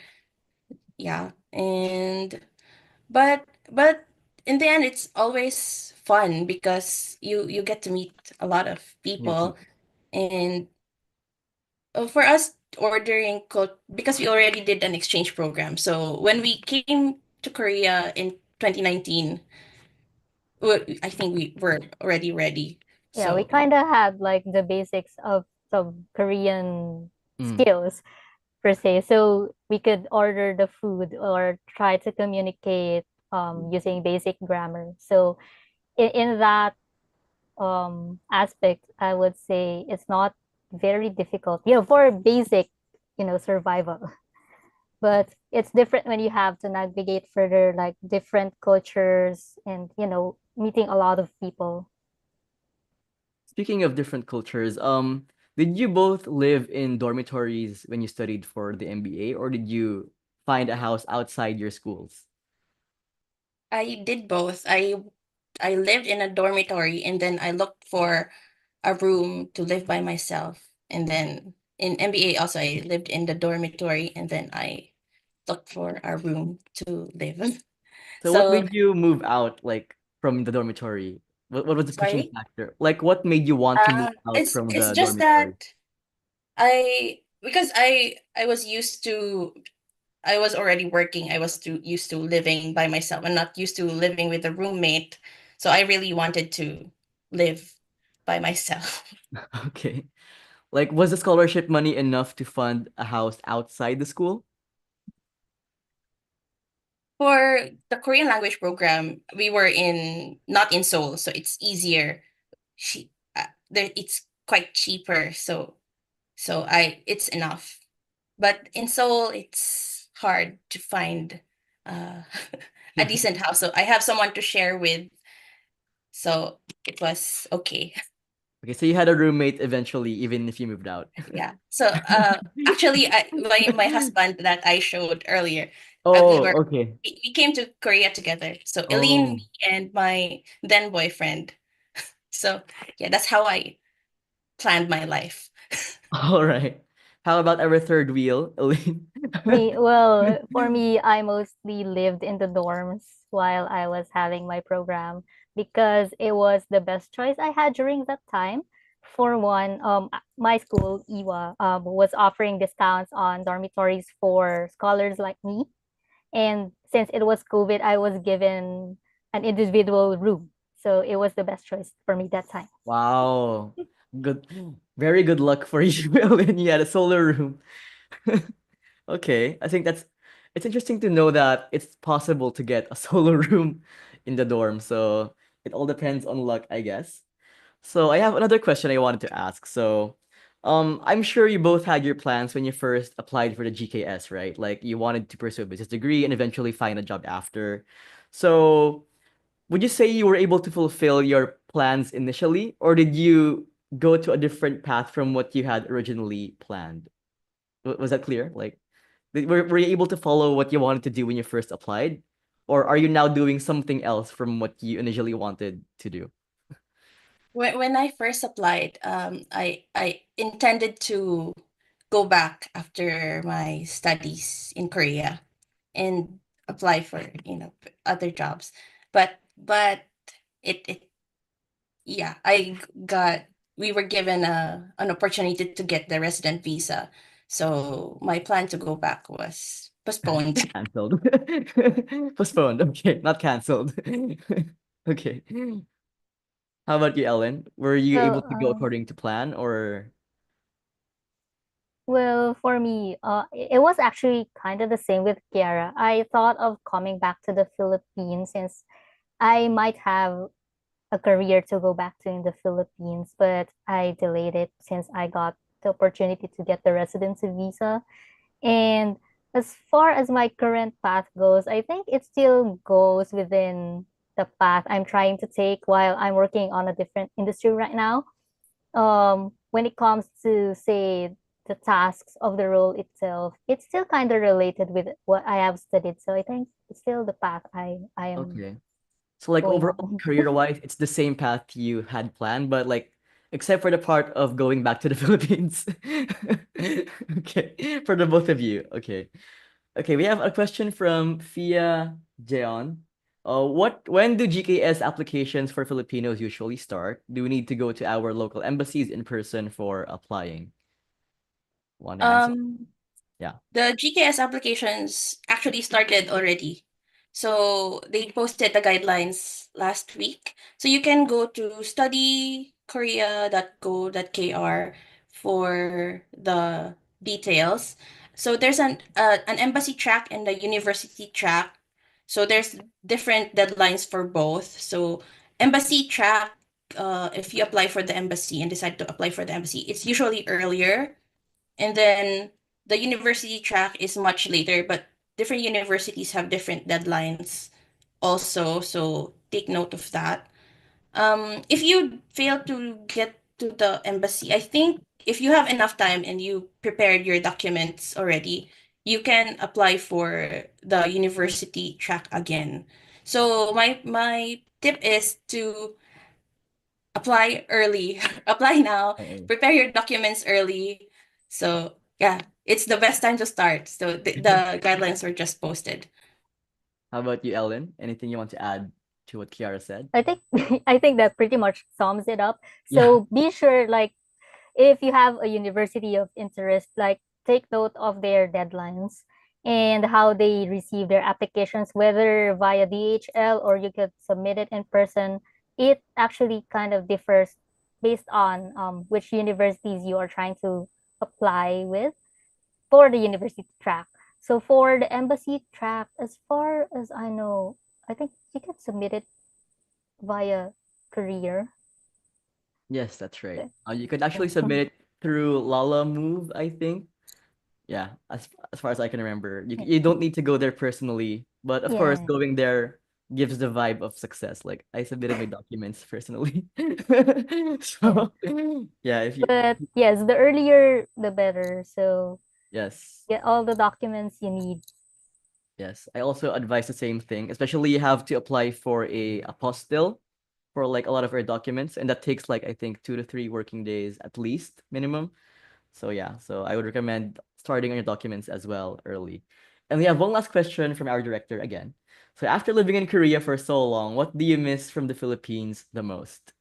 Yeah. And but in the end it's always fun because you get to meet a lot of New people. people. And for us ordering because we already did an exchange program. So when we came to Korea in 2019, I think we were already ready. Yeah, we So kind of had like the basics of some Korean Mm, skills per se. So we could order the food or try to communicate using basic grammar. So in that aspect, I would say it's not very difficult, for basic, survival. but it's different when you have to navigate further, like different cultures and, meeting a lot of people. Speaking of different cultures, did you both live in dormitories when you studied for the MBA, or did you find a house outside your schools? I did both. I lived in a dormitory and then I looked for a room to live by myself. And then in MBA also I lived in the dormitory and then I looked for a room to live. So what So made you move out, like, from the dormitory? What was the pushing sorry. factor? Like, what made you want to move out from It's the just dormitory? that because I was used to I was already working. I was too used to living by myself and not used to living with a roommate. So I really wanted to live by myself. Okay. Like, was the scholarship money enough to fund a house outside the school? For the Korean language program, we were in not in Seoul, so it's easier. It's quite cheaper, so I it's enough. But in Seoul, it's hard to find uh, a decent house. So I have someone to share with, so it was okay. Okay, so you had a roommate eventually, even if you moved out. Yeah. So actually, my husband that I showed earlier, we Oh, were okay. we came to Korea together. So Ellyn, Oh, me, and my then boyfriend. So yeah, that's how I planned my life. all right. How about our third wheel, Ellyn? For me, I mostly lived in the dorms while I was having my program because it was the best choice I had during that time. For one, my school, Ewha, was offering discounts on dormitories for scholars like me. And since it was COVID, I was given an individual room. So it was the best choice for me that time. Wow. Good. Very good luck for you, Ellyn. You had a solar room. Okay, I think it's interesting to know that it's possible to get a solo room in the dorm. So it all depends on luck, I guess. So I have another question I wanted to ask. So, I'm sure you both had your plans when you first applied for the GKS, right? Like you wanted to pursue a business degree and eventually find a job after. So, would you say you were able to fulfill your plans initially, or did you go to a different path from what you had originally planned? Was that clear? Like, were you able to follow what you wanted to do when you first applied? Or are you now doing something else from what you initially wanted to do? When I first applied, I intended to go back after my studies in Korea and apply for other jobs, but it yeah got we were given an opportunity to get the resident visa, so my plan to go back was postponed. Canceled. Postponed. Okay, not canceled. Okay. How about you, Ellen? Were you able Well, to go according to plan or for me, it was actually kind of the same with Chiara. I thought of coming back to the Philippines since I might have a career to go back to in the Philippines, but I delayed it since I got the opportunity to get the residency visa. And as far as my current path goes, I think it still goes within the path I'm trying to take while I'm working on a different industry right now. When it comes to, say, the tasks of the role itself, it's still kind of related with what I have studied. So I think it's still the path I am okay? So like going overall on. career-wise, it's the same path you had planned, but like except for the part of going back to the Philippines. Okay, for the both of you. Okay. Okay, we have a question from Fia Jeon. When do GKS applications for Filipinos usually start? Do we need to go to our local embassies in person for applying? Want to answer? um Yeah. The GKS applications actually started already. So they posted the guidelines last week. So you can go to studykorea.go.kr for the details. So there's an embassy track and a university track. So there's different deadlines for both. So embassy track, if you apply for the embassy and decide to apply for the embassy, it's usually earlier. And then the university track is much later, but different universities have different deadlines also, so take note of that. If you fail to get to the embassy, I think if you have enough time and you prepared your documents already, you can apply for the university track again. So my tip is to apply early, apply now, Oo. prepare your documents early. So yeah, it's the best time to start. So the guidelines were just posted. How about you, Ellen? Anything you want to add to what Chiara said? I think I think that pretty much sums it up. Yeah. So be sure, like, if you have a university of interest, like, take note of their deadlines and how they receive their applications, whether via DHL or you could submit it in person. It actually kind of differs based on which universities you are trying to apply with for the university track. So for the embassy track, as far as I know, I think you can submit it via career. Yes, that's right. Okay. You could actually submit it through Lala Move, I think. Yeah, as far as I can remember. You don't need to go there personally, but of course, Yeah. going there gives the vibe of success. Like I submitted my documents personally. So yeah, if you But yes, the earlier the better. So yes. get all the documents you need. Yes, I also advise the same thing, especially you have to apply for a apostille for like a lot of our documents, and that takes like I think 2 to 3 working days at least minimum. So yeah, so I would recommend starting on your documents as well early. And we have one last question from our director again. So after living in Korea for so long, what do you miss from the Philippines the most?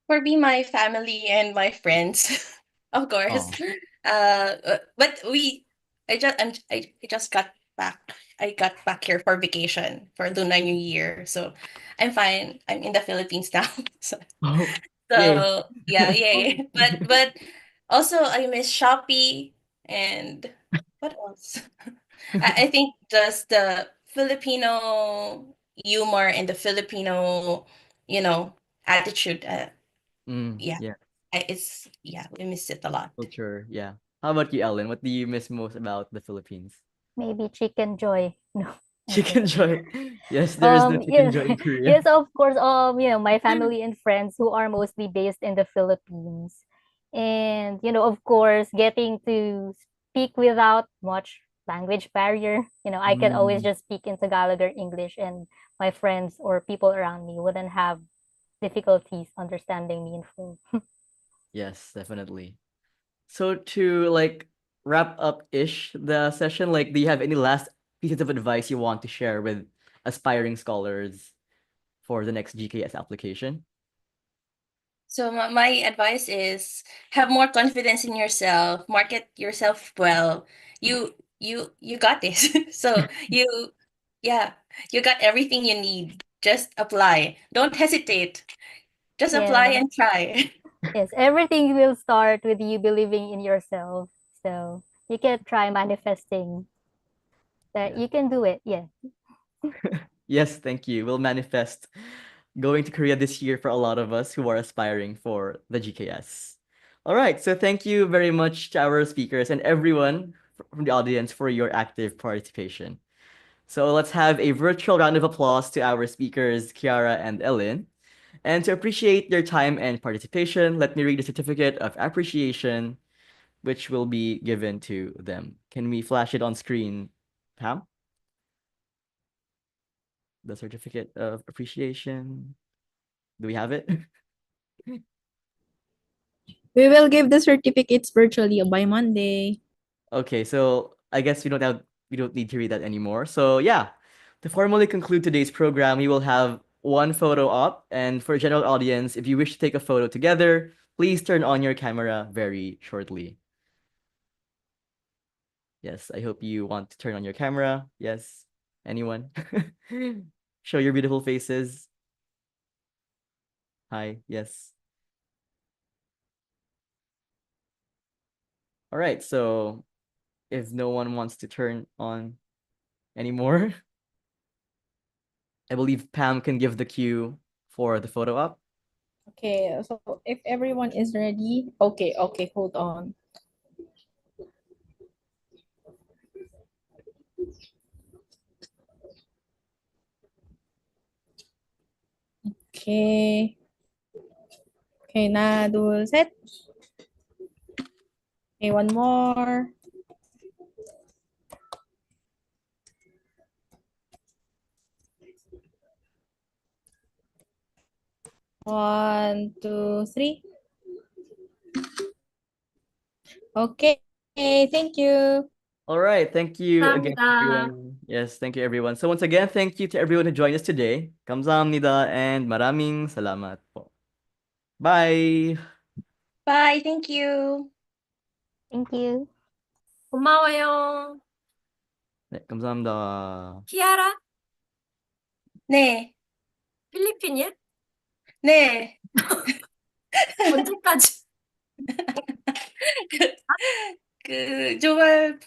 For me, my family and my friends, of course. Oh. But I just got back. I got back here for vacation for Lunar New Year, so I'm fine. I'm in the Philippines now. So Oh, yay. so yeah, yay. But also I miss Shopee and what else? I think just the Filipino humor and the Filipino, you know, attitude. Yeah, Yeah, we miss it a lot. culture. Yeah. How about you, Ellen? What do you miss most about the Philippines? Maybe chicken joy. No, I'm Chicken kidding. joy. Yes, there is no chicken Yes, joy in Korea. yes, of course. My family and friends who are mostly based in the Philippines, and of course, getting to speak without much language barrier. I can always Mm, just speak in Tagalog or English, and my friends or people around me wouldn't have difficulties understanding me in full. yes, definitely. So to like wrap up ish the session, like, do you have any last pieces of advice you want to share with aspiring scholars for the next GKS application? So my advice is have more confidence in yourself, market yourself well. You got this. So yeah, you got everything you need. Just apply. Don't hesitate. Just apply Yeah. and try. Yes, everything will start with you believing in yourself. So you can try manifesting that Yeah. you can do it. Yeah. Yes, thank you. We'll manifest going to Korea this year for a lot of us who are aspiring for the GKS. All right, so thank you very much to our speakers and everyone from the audience for your active participation. So let's have a virtual round of applause to our speakers, Chiara and Ellyn. And to appreciate their time and participation, let me read the certificate of appreciation, which will be given to them. Can we flash it on screen, Pam? The certificate of appreciation. Do we have it? We will give the certificates virtually by Monday. Okay, so I guess we don't need to read that anymore. So yeah, to formally conclude today's program, we will have one photo op, and for general audience, if you wish to take a photo together, please turn on your camera very shortly. Yes, I hope you want to turn on your camera. Yes, anyone? Show your beautiful faces. Hi, yes. All right, so if no one wants to turn on anymore, I believe Pam can give the cue for the photo op. Okay, so if everyone is ready, okay, hold on. Okay. Okay, na, dul, set. Okay, one more. One, two, three. Okay, thank you. All right, thank you again, 감사합니다. everyone. Yes, thank you, everyone. So once again, thank you to everyone who joined us today. 감사합니다 and maraming salamat po. Bye. Bye. Thank you. Thank you. 고마워요. 네, 감사합니다. 키아라, 네. 필리핀이야? 네. 언제까지? 정말